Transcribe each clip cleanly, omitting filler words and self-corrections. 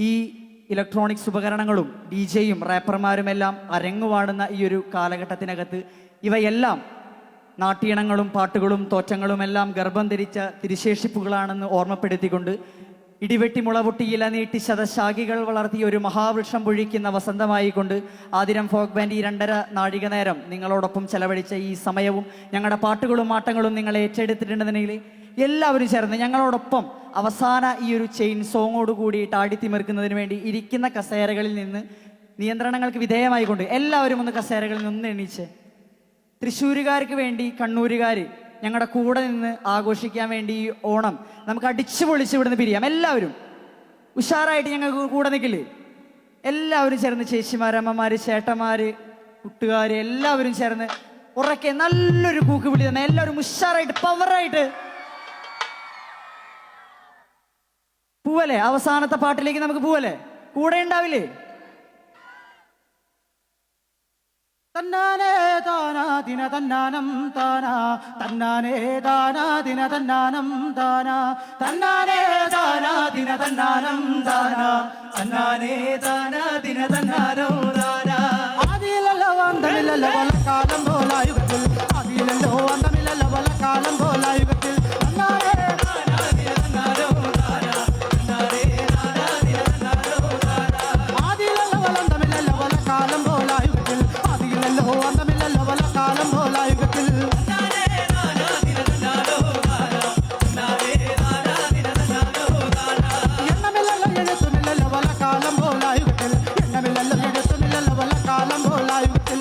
ഈ ഇലക്ട്രോണിക്സ് ഉപകരണങ്ങളും ഡി ജെയും റാപ്പർമാരുമെല്ലാം അരങ്ങുവാടുന്ന ഈ ഒരു കാലഘട്ടത്തിനകത്ത് ഇവയെല്ലാം നാട്യണങ്ങളും പാട്ടുകളും തോറ്റങ്ങളുമെല്ലാം ഗർഭം ധരിച്ച തിരുശേഷിപ്പുകളാണെന്ന് ഓർമ്മപ്പെടുത്തിക്കൊണ്ട് ഇടിവെട്ടി മുളപൊട്ടി ഇല നീട്ടി ശതശാഖികൾ വളർത്തിയ ഒരു മഹാവൃക്ഷം പൊഴിക്കുന്ന വസന്തമായിക്കൊണ്ട് ആതിരം ഫോക്ക് ബാൻഡ് ഈ 2.5 നാഴിക നേരം നിങ്ങളോടൊപ്പം ചെലവഴിച്ച ഈ സമയവും ഞങ്ങളുടെ പാട്ടുകളും ആട്ടങ്ങളും നിങ്ങൾ ഏറ്റെടുത്തിട്ടുണ്ടെന്നുണ്ടെങ്കിൽ എല്ലാവരും ചേർന്ന് ഞങ്ങളോടൊപ്പം അവസാന ഈ ഒരു ചെയിൻ സോങ്ങോട് കൂടിയിട്ട് ആടിത്തിമിർക്കുന്നതിന് വേണ്ടി ഇരിക്കുന്ന കസേരകളിൽ നിന്ന് നിയന്ത്രണങ്ങൾക്ക് വിധേയമായിക്കൊണ്ട് എല്ലാവരും ഒന്ന് കസേരകളിൽ നിന്ന് എണീച്ച് തൃശ്ശൂരുകാർക്ക് വേണ്ടി കണ്ണൂരുകാർ ഞങ്ങളുടെ കൂടെ നിന്ന് ആഘോഷിക്കാൻ വേണ്ടി ഈ ഓണം നമുക്ക് അടിച്ചു പൊളിച്ച് ഇവിടുന്ന് പിരിയാം. എല്ലാവരും ഉഷാറായിട്ട് ഞങ്ങൾക്ക് കൂടെ നിൽക്കില്ലേ? എല്ലാവരും ചേർന്ന് ചേച്ചിമാർ, അമ്മമാർ, ചേട്ടന്മാർ, കൂട്ടുകാർ എല്ലാവരും ചേർന്ന് ഉറക്കെ നല്ലൊരു കൂക്ക് വിളി തന്നെ എല്ലാവരും ഉഷാറായിട്ട് പവറായിട്ട് പൂവല്ലേ? അവസാനത്തെ പാട്ടിലേക്ക് നമുക്ക് പൂവല്ലേ? കൂടെ ഉണ്ടാവില്ലേ? തന്നാനേ താനാ ദിന തന്നാനം താനാ തന്നാനേ താനാ ദിന തന്നാനം താനാ തന്നാനേ താനാ ദിന തന്നാനം താനാ തന്നാനേ താനാ ദിന തന്നാനം താനാ ആദിയിലല്ലോ അന്തമില്ലല്ലോ വലക്കാലം പോലായുഗത്തിൽ ആദിയിലല്ലോ അന്തമില്ലല്ലോ വലക്കാലം പോലായുഗത്തിൽ തന്നാനേ താനാ ദിന തന്നാനം താനാ തന്നാനേ താനാ ദിന തന്നാനം താനാ ആദിയിലല്ലോ അന്തമില്ലല്ലോ വലക്കാലം പോലായുഗത്തിൽ അന്തമില്ലല്ലോ വലക്കാലം പോലായുഗത്തിൽ എണ്ണമില്ലല്ലോ എഴുത്തുമില്ലല്ലോ വലക്കാലം പോലായുഗത്തിൽ എണ്ണമില്ലല്ലോ എഴുത്തുമില്ലല്ലോ വലക്കാലം പോലായുഗത്തിൽ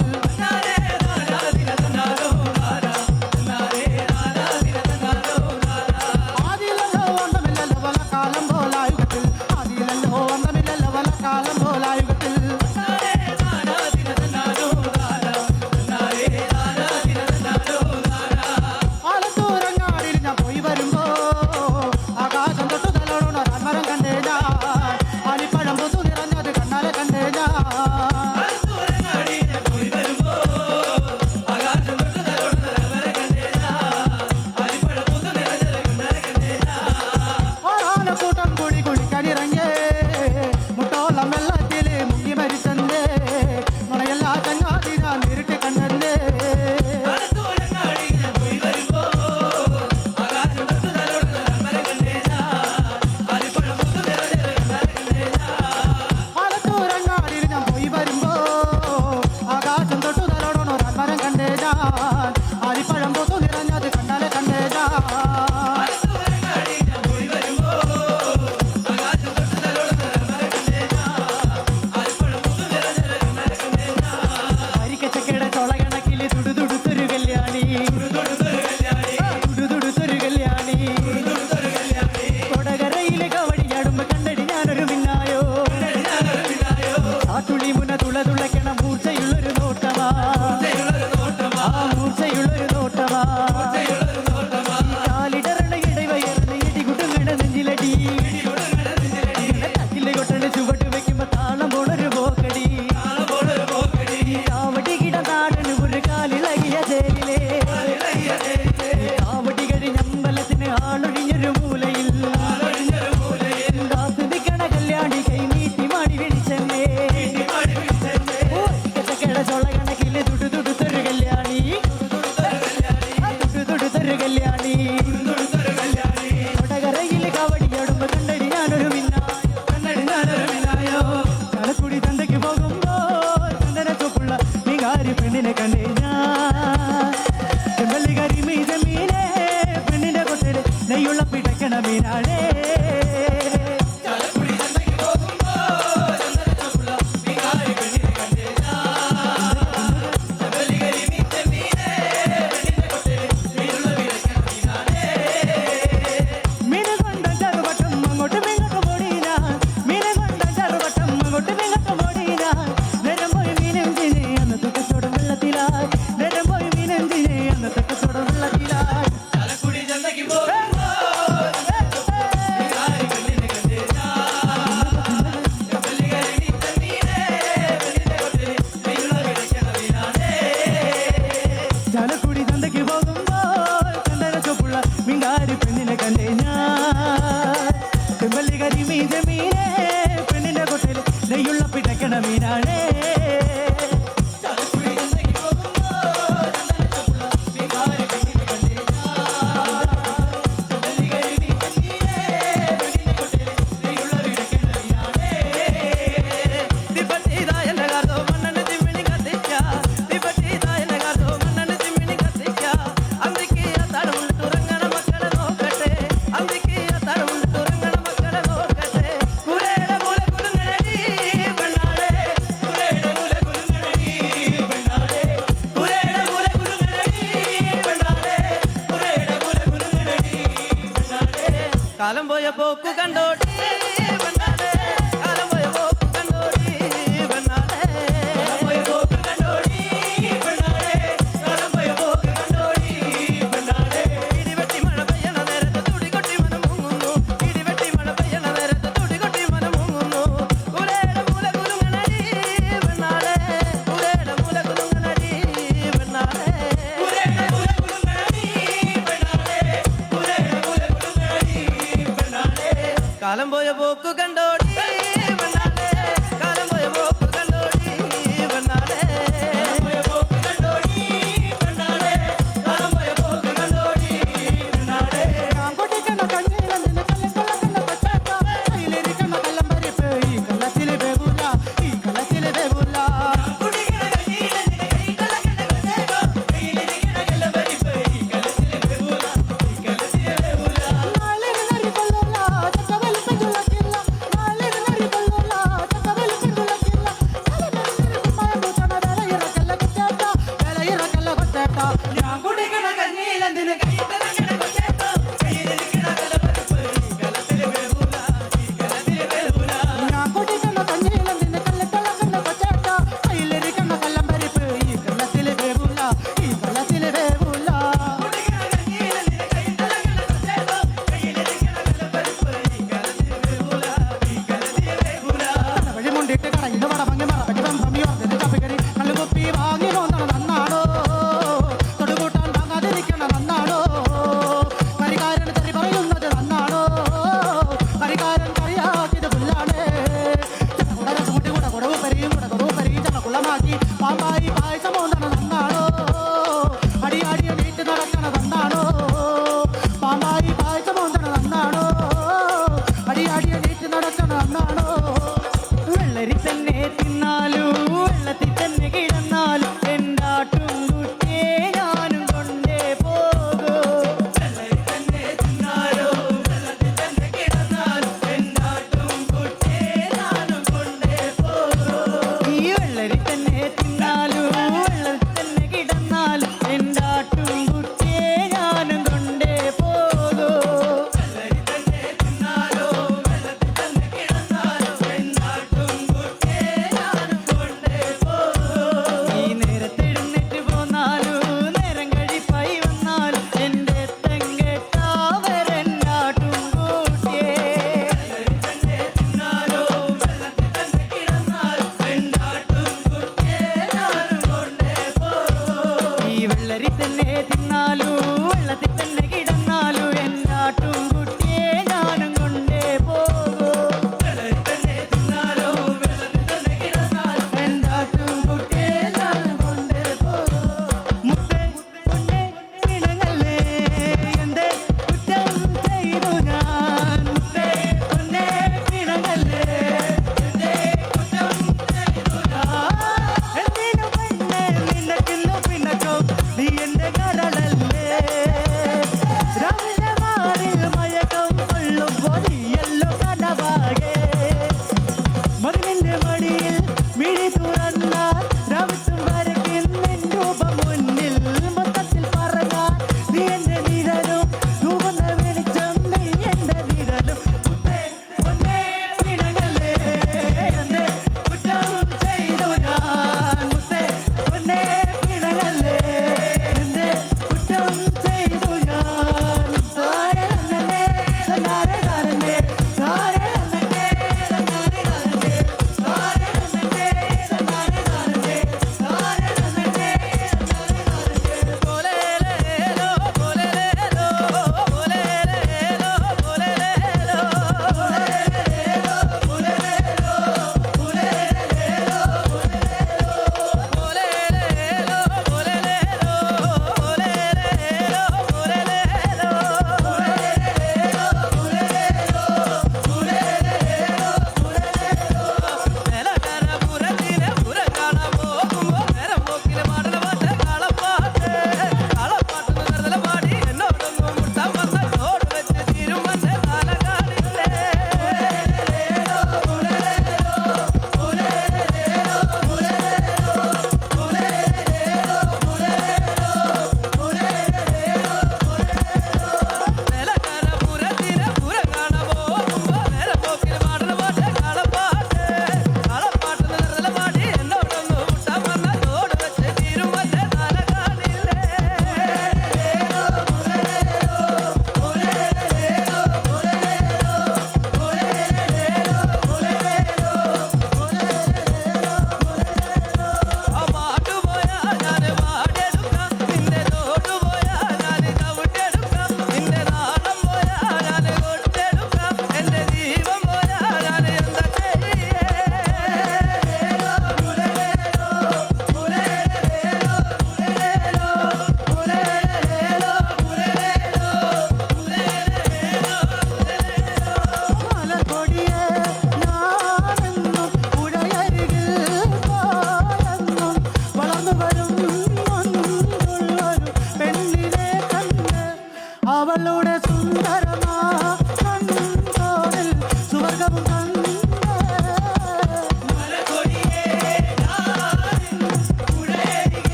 വിളിക്കണ മീനാണേ കാലം പോയ പോക്കു കണ്ടോടി പെണ്ണാളെ കാലം പോയ പോക്കു കണ്ടോടി പെണ്ണാളെ കാലം പോയ പോക്കു കണ്ടോടി പെണ്ണാളെ കാലം പോയ പോക്കു കണ്ടോടി പെണ്ണാളെ ഇടിവെട്ടി മഴ പെയ്യണ നേരത്ത് തുടികൊട്ടി മനം മുങ്ങുന്നു ഇടിവെട്ടി മഴ പെയ്യണ നേരത്ത് തുടികൊട്ടി മനം മുങ്ങുന്നു ഉരയുടെ മൂല കുലുങ്ങണടി പെണ്ണാളെ ഉരയുടെ മൂല കുലുങ്ങണടി പെണ്ണാളെ ഉരയുടെ മൂല കുലുങ്ങണടി പെണ്ണാളെ ഉരയുടെ മൂല കുലുങ്ങണടി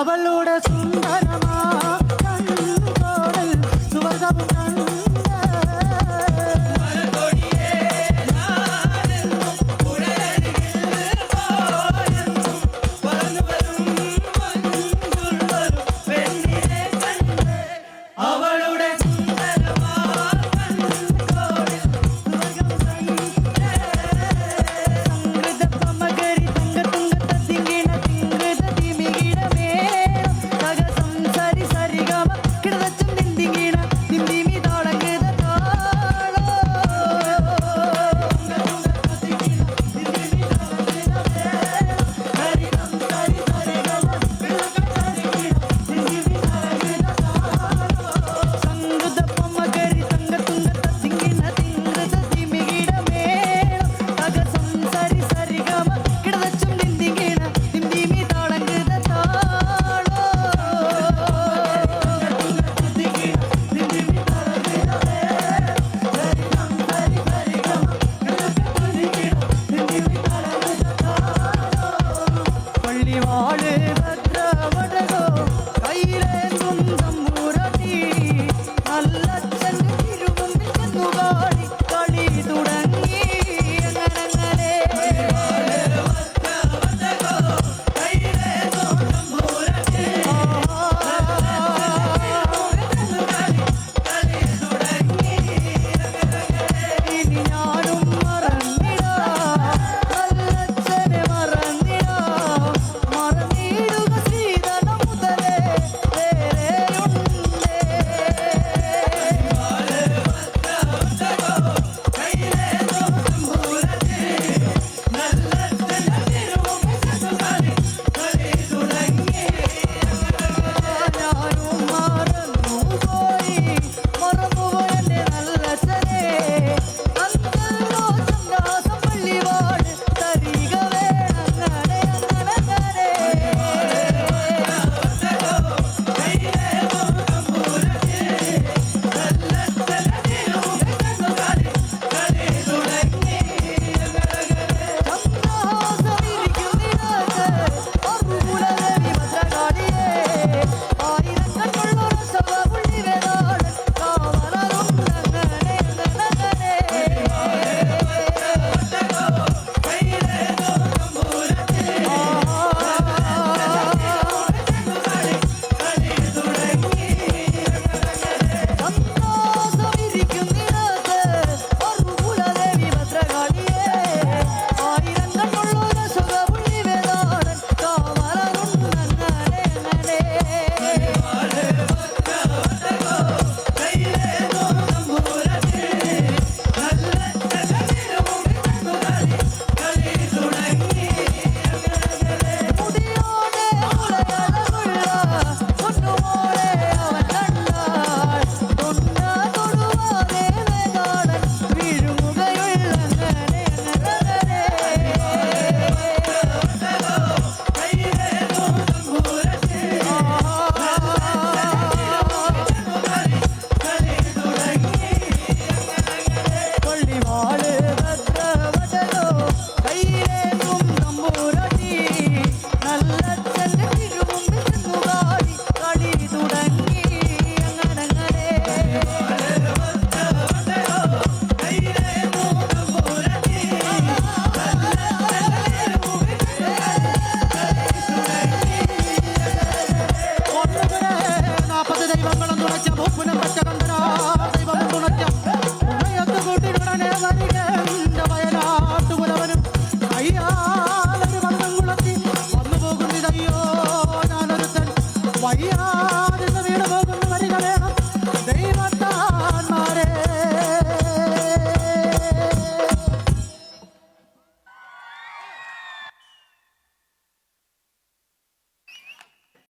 അവളുടെ സുന്ദരമാ കണ്ണുകളിൽ സുവർഗവും കണ്ട് അവളുടെ സംഗൃതപ്പമകരി തങ്കത്തുങ്കത്ത തിങ്കിണ തിങ്കൃത തിമികിടമേ തക സംസരി സരിഗമ കിടതച്ചും നിന്തിങ്കിണ നിന്തിമി താളങ്കൃത താളോ സംഗൃതപ്പമകരി തങ്കത്തുങ്കത്ത തിങ്കിണ തിങ്കൃത തിമികിടമേ തക സംസരി സരിഗമ കിടതച്ചും നിന്തിങ്കിണ നിന്തിമി താളങ്കൃത താളോ പള്ളിവാള് ഭദ്രവടകോ കൈയിലേന്തും തമ്പുരാട്ടി നല്ലച്ഛൻ തിരുമുമ്പിൽ ചെന്നുകാടി കളി തുടങ്ങി അങ്ങനെ ഇനി ഞാനും മറന്നിടാ നല്ലച്ഛനെ മറന്നിടാ മറന്നിടുക ശ്രീധന മുതലേ വേറെയുണ്ടേ ഞാനും മറന്നുപോയി മറന്നുപോയി എൻ്റെ നല്ലച്ഛനെ അന്തല്ലോ ചന്ദ്രാസം പള്ളിവാട് തരിക വേണങ്ങനെ അങ്ങനെ ചന്ദ്രഹാസമിരിക്കുന്നിടത്ത് അറുകുലദേവി ഭദ്രകാളിയേ ആയിരം കണ്ണുള്ള രസവപുള്ളി വേദാളൻ കാവലരുണ്ടങ്ങനെ ചന്ദ്രഹാസമിരിക്കുന്നിടത്ത് അറുകുലദേവി ഭദ്രകാളിയേ ആയിരം കണ്ണുള്ള രസവപുള്ളി വേദാളൻ കാവലരുണ്ടങ്ങനെ മുടിയോടെ മുലകളമുള്ള പൊന്നുമോളെ അവൻ കണ്ടാൽ തൊണ്ട തൊടുവാതെ വേദാളൻ വീഴുമുകയുള്ളങ്ങനെ പള്ളിവാള് ഭദ്രവടകോ കൈയിലേന്തും തമ്പുരാട്ടി നല്ലച്ഛൻ്റെ തിരുമുമ്പിൽ ചെന്നുകാടി കളി തുടങ്ങി അങ്ങനെ ഒന്നുകിലെ 40 ദൈവങ്ങളും തുണച്ച മൂപ്പുനം പച്ച കണ്ടന ദൈവം തുണച്ച ഉണയത്ത് കൂട്ടിനുടനെ വരിക